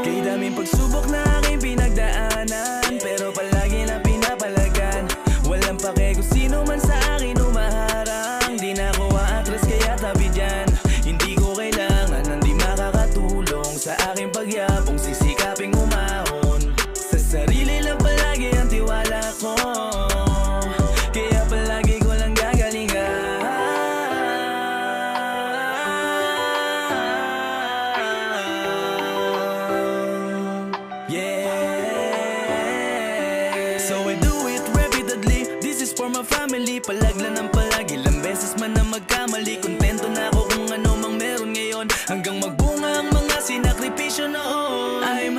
Kay daming pagsubok na aking pinagdaanan, pero palagi na pinapalagan. Walang pake kung sino man sa akin umaharang. Di na ako aatras kaya tabi dyan. Hindi ko kailangan ng di makakatulong sa aking pagyabong sisikaping umahon. Sa sarili lang palagi ang tiwala ko, kaya palagi ko lang gagalingan. Yeah. So I do it repeatedly. This is for my family. Palagla ng palagi, ilang beses man na magkamali. Kontento na ako kung ano mang meron ngayon, hanggang magbunga ang mga sinakripisyo noon. I'm